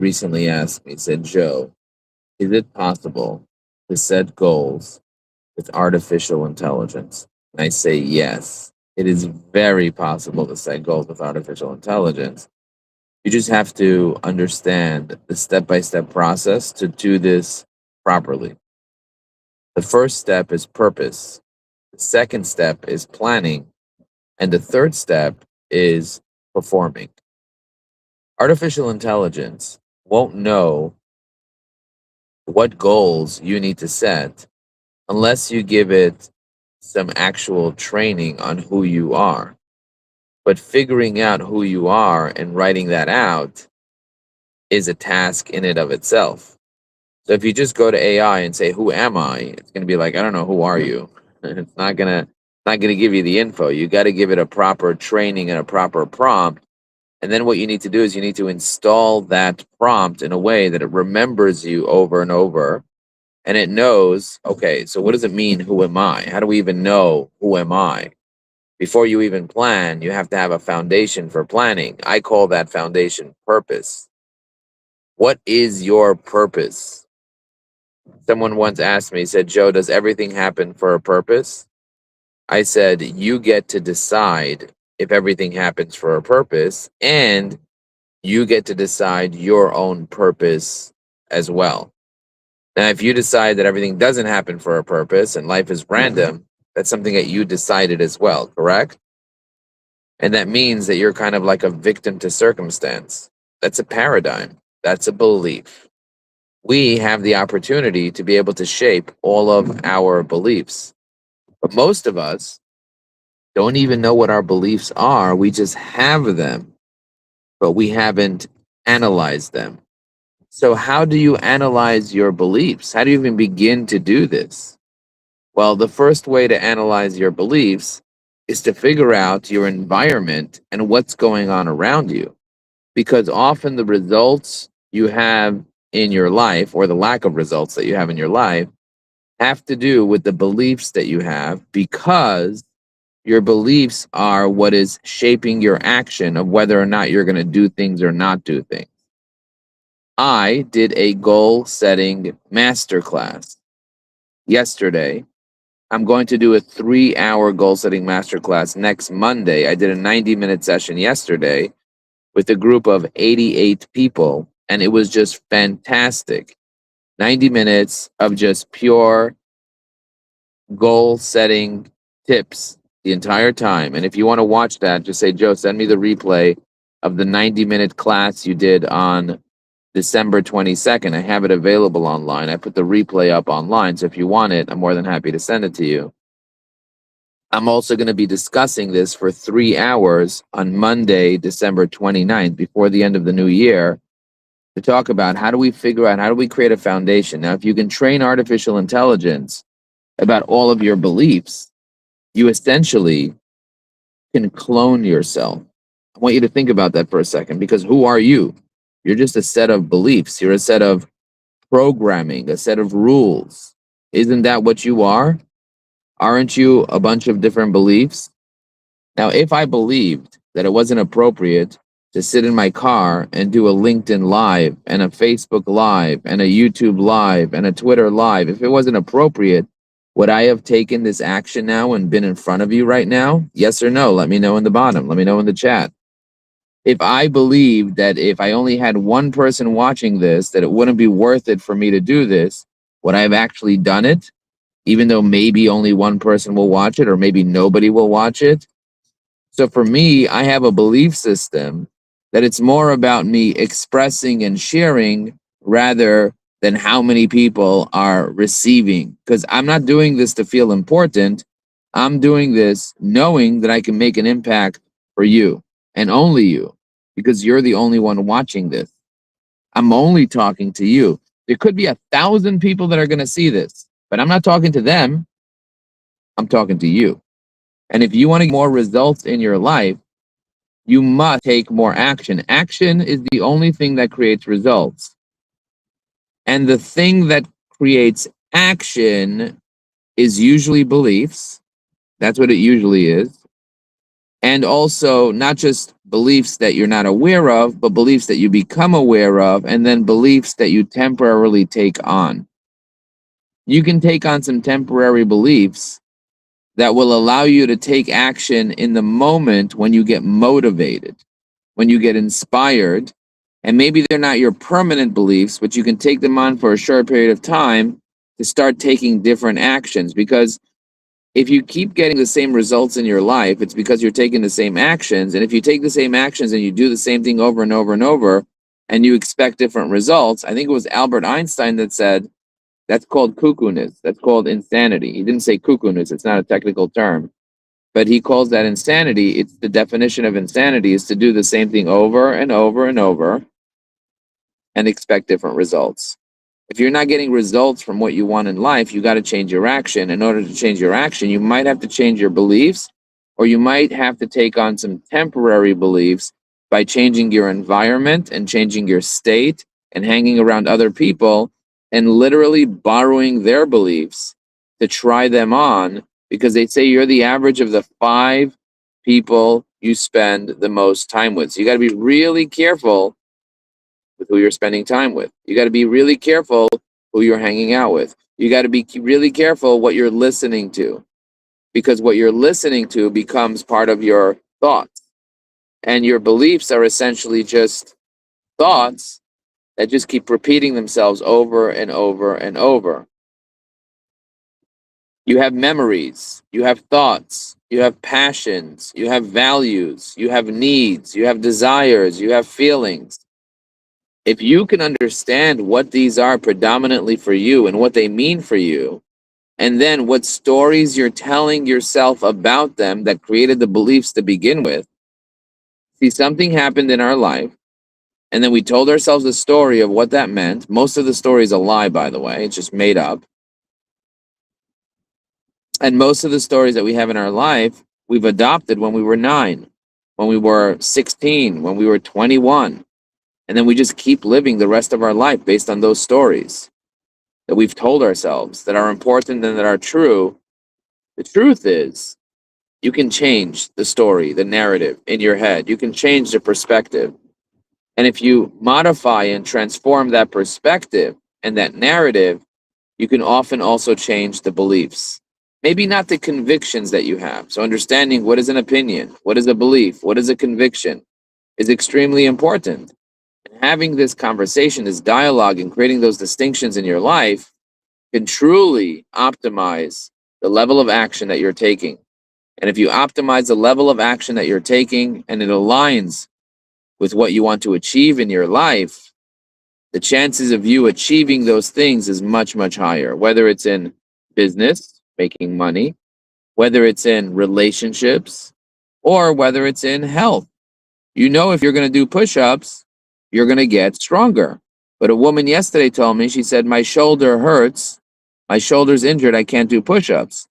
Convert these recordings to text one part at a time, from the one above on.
recently asked me, said, Joe, is it possible to set goals with artificial intelligence? And I say, yes, it is very possible to set goals with artificial intelligence. You just have to understand the step by step process to do this properly. The first step is purpose, the second step is planning, and the third step is performing. Artificial intelligence won't know what goals you need to set unless you give it some actual training on who you are. But figuring out who you are and writing that out is a task in and of itself. So if you just go to AI and say, "Who am I?" It's going to be like, "I don't know. Who are you?" It's not gonna give you the info. You got to give it a proper training and a proper prompt. And then what you need to do is you need to install that prompt in a way that it remembers you over and over, and it knows, okay, so what does it mean? Who am I? How do we even know who am I? Before you even plan, you have to have a foundation for planning. I call that foundation purpose. What is your purpose? Someone once asked me, said, Joe, does everything happen for a purpose? I said, you get to decide if everything happens for a purpose, and you get to decide your own purpose as well. Now, if you decide that everything doesn't happen for a purpose and life is random, that's something that you decided as well, correct? And that means that you're kind of like a victim to circumstance. That's a paradigm, that's a belief. We have the opportunity to be able to shape all of our beliefs. But most of us don't even know what our beliefs are. We just have them, but we haven't analyzed them. So, how do you analyze your beliefs? How do you even begin to do this? Well, the first way to analyze your beliefs is to figure out your environment and what's going on around you. Because often the results you have in your life, or the lack of results that you have in your life, have to do with the beliefs that you have, because your beliefs are what is shaping your action of whether or not you're going to do things or not do things. I did a goal setting masterclass yesterday. I'm going to do a 3 hour goal setting masterclass next Monday. I did a 90-minute session yesterday with a group of 88 people, and it was just fantastic. 90 minutes of just pure goal setting tips the entire time. And if you want to watch that, just say, Joe, send me the replay of the 90-minute class you did on December 22nd. I have it available online. I put the replay up online. So if you want it, I'm more than happy to send it to you. I'm also going to be discussing this for 3 hours on Monday, December 29th, before the end of the new year, to talk about how do we figure out, how do we create a foundation. Now, if you can train artificial intelligence about all of your beliefs, you essentially can clone yourself. I want you to think about that for a second, because who are you? You're just a set of beliefs. You're a set of programming, a set of rules. Isn't that what you are? Aren't you a bunch of different beliefs? Now, if I believed that it wasn't appropriate to sit in my car and do a LinkedIn Live and a Facebook Live and a YouTube Live and a Twitter Live, if it wasn't appropriate, would I have taken this action now and been in front of you right now? Yes or no? Let me know in the bottom. Let me know in the chat. If I believed that if I only had one person watching this, that it wouldn't be worth it for me to do this, would I have actually done it? Even though maybe only one person will watch it, or maybe nobody will watch it. So for me, I have a belief system that it's more about me expressing and sharing rather than how many people are receiving. Because I'm not doing this to feel important. I'm doing this knowing that I can make an impact for you and only you, because you're the only one watching this. I'm only talking to you. There could be 1,000 people that are going to see this, but I'm not talking to them. I'm talking to you. And if you want to get more results in your life, you must take more action. Action is the only thing that creates results. And the thing that creates action is usually beliefs. That's what it usually is. And also not just beliefs that you're not aware of, but beliefs that you become aware of, and then beliefs that you temporarily take on. You can take on some temporary beliefs that will allow you to take action in the moment when you get motivated, when you get inspired. And maybe they're not your permanent beliefs, but you can take them on for a short period of time to start taking different actions. Because if you keep getting the same results in your life, it's because you're taking the same actions. And if you take the same actions and you do the same thing over and over and over, and you expect different results, I think it was Albert Einstein that said, that's called cuckoo-ness. That's called insanity. He didn't say cuckoo-ness. It's not a technical term, but he calls that insanity. It's the definition of insanity is to do the same thing over and over and over and expect different results. If you're not getting results from what you want in life, you got to change your action. In order to change your action, you might have to change your beliefs, or you might have to take on some temporary beliefs by changing your environment and changing your state and hanging around other people and literally borrowing their beliefs to try them on, because they say you're the average of the 5 people you spend the most time with. So you got to be really careful with who you're spending time with. You got to be really careful who you're hanging out with. You got to be really careful what you're listening to, because what you're listening to becomes part of your thoughts. And your beliefs are essentially just thoughts that just keep repeating themselves over and over and over. You have memories, you have thoughts, you have passions, you have values, you have needs, you have desires, you have feelings. If you can understand what these are predominantly for you and what they mean for you, and then what stories you're telling yourself about them that created the beliefs to begin with. See, something happened in our life, and then we told ourselves a story of what that meant. Most of the story is a lie, by the way, it's just made up. And most of the stories that we have in our life, we've adopted when we were 9, when we were 16, when we were 21. And then we just keep living the rest of our life based on those stories that we've told ourselves that are important and that are true. The truth is, you can change the story, the narrative in your head. You can change the perspective. And if you modify and transform that perspective and that narrative, you can often also change the beliefs. Maybe not the convictions that you have. So understanding what is an opinion, what is a belief, what is a conviction is extremely important. And having this conversation, this dialogue, and creating those distinctions in your life can truly optimize the level of action that you're taking. And if you optimize the level of action that you're taking and it aligns with what you want to achieve in your life, the chances of you achieving those things is much, much higher. Whether it's in business, making money, whether it's in relationships, or whether it's in health. You know, if you're going to do push-ups, you're going to get stronger. But a woman yesterday told me, she said, my shoulder hurts, my shoulder's injured, I can't do push-ups.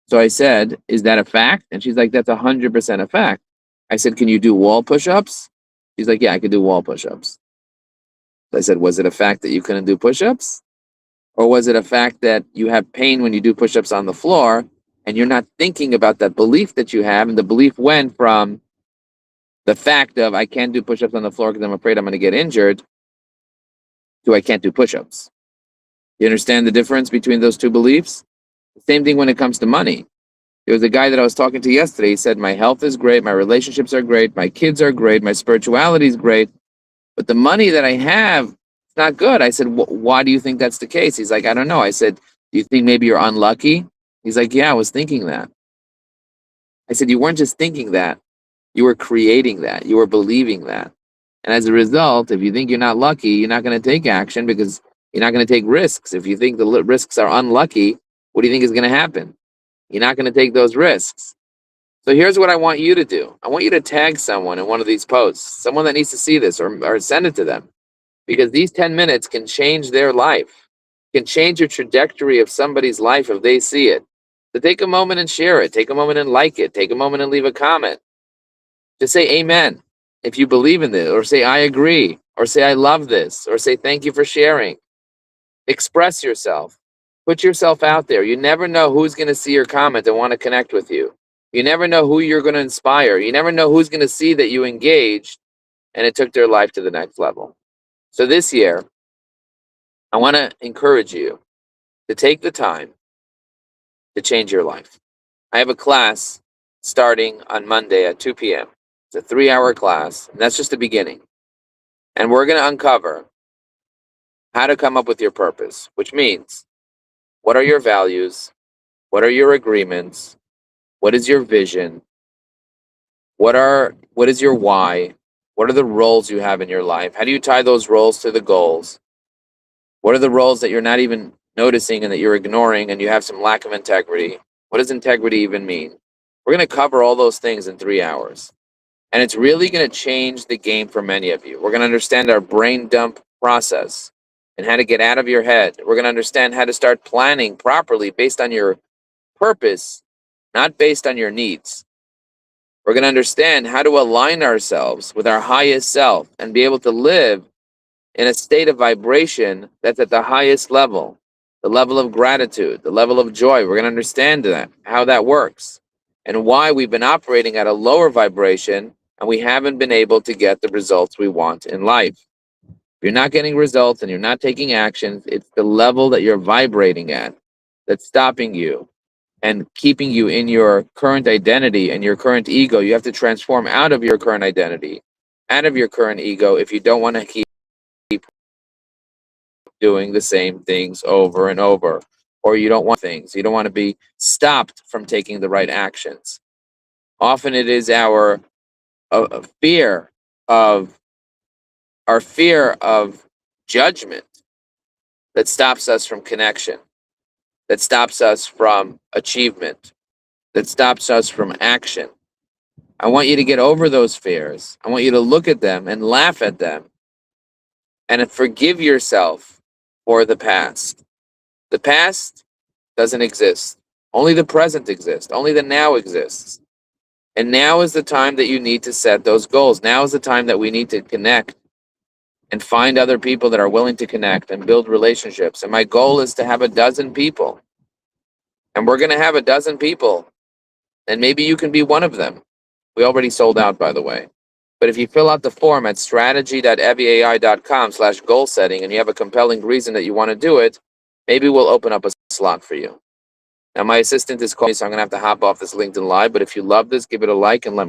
So I said, is that a fact? And she's like, that's 100% a fact. I said, can you do wall push-ups? She's like, yeah, I could do wall push-ups. So I said, was it a fact that you couldn't do push-ups? Or was it a fact that you have pain when you do push-ups on the floor and you're not thinking about that belief that you have, and the belief went from the fact of I can't do push-ups on the floor because I'm afraid I'm going to get injured to I can't do push-ups. You understand the difference between those two beliefs? The same thing when it comes to money. There was a guy that I was talking to yesterday. He said, my health is great, my relationships are great, my kids are great, my spirituality is great, but the money that I have, it's not good. I said, why do you think that's the case? He's like, I don't know. I said, do you think maybe you're unlucky? He's like, yeah, I was thinking that. I said, you weren't just thinking that. You were creating that. You were believing that. And as a result, if you think you're not lucky, you're not going to take action because you're not going to take risks. If you think the risks are unlucky, what do you think is going to happen? You're not going to take those risks. So here's what I want you to do. I want you to tag someone in one of these posts, someone that needs to see this, or send it to them. Because these 10 minutes can change their life, can change your trajectory of somebody's life if they see it. So take a moment and share it. Take a moment and like it. Take a moment and leave a comment. Just say amen if you believe in this, or say I agree, or say I love this, or say thank you for sharing. Express yourself. Put yourself out there. You never know who's going to see your comment and want to connect with you. You never know who you're going to inspire. You never know who's going to see that you engaged and it took their life to the next level. So this year, I want to encourage you to take the time to change your life. I have a class starting on Monday at 2 p.m. It's a 3-hour class, and that's just the beginning. And we're going to uncover how to come up with your purpose, which means what are your values? What are your agreements? What is your vision? What is your why? What are the roles you have in your life? How do you tie those roles to the goals? What are the roles that you're not even noticing and that you're ignoring and you have some lack of integrity? What does integrity even mean? We're going to cover all those things in 3 hours. And it's really going to change the game for many of you. We're going to understand our brain dump process and how to get out of your head. We're going to understand how to start planning properly based on your purpose, not based on your needs. We're going to understand how to align ourselves with our highest self and be able to live in a state of vibration that's at the highest level, the level of gratitude, the level of joy. We're going to understand that, how that works, and why we've been operating at a lower vibration and we haven't been able to get the results we want in life. If you're not getting results and you're not taking actions, it's the level that you're vibrating at that's stopping you and keeping you in your current identity and your current ego. You have to transform out of your current identity, out of your current ego, if you don't want to keep doing the same things over and over, or you don't want things. You don't want to be stopped from taking the right actions. Often it is our fear of judgment that stops us from connection, that stops us from achievement, that stops us from action. I want you to get over those fears. I want you to look at them and laugh at them and forgive yourself for the past. The past doesn't exist. Only the present exists. Only the now exists. And now is the time that you need to set those goals. Now is the time that we need to connect and find other people that are willing to connect and build relationships. And my goal is to have 12 people. And we're going to have 12 people. And maybe you can be one of them. We already sold out, by the way. But if you fill out the form at strategy.eviai.com/goal setting and you have a compelling reason that you want to do it, maybe we'll open up a slot for you. Now, my assistant is calling me, so I'm going to have to hop off this LinkedIn Live. But if you love this, give it a like and let me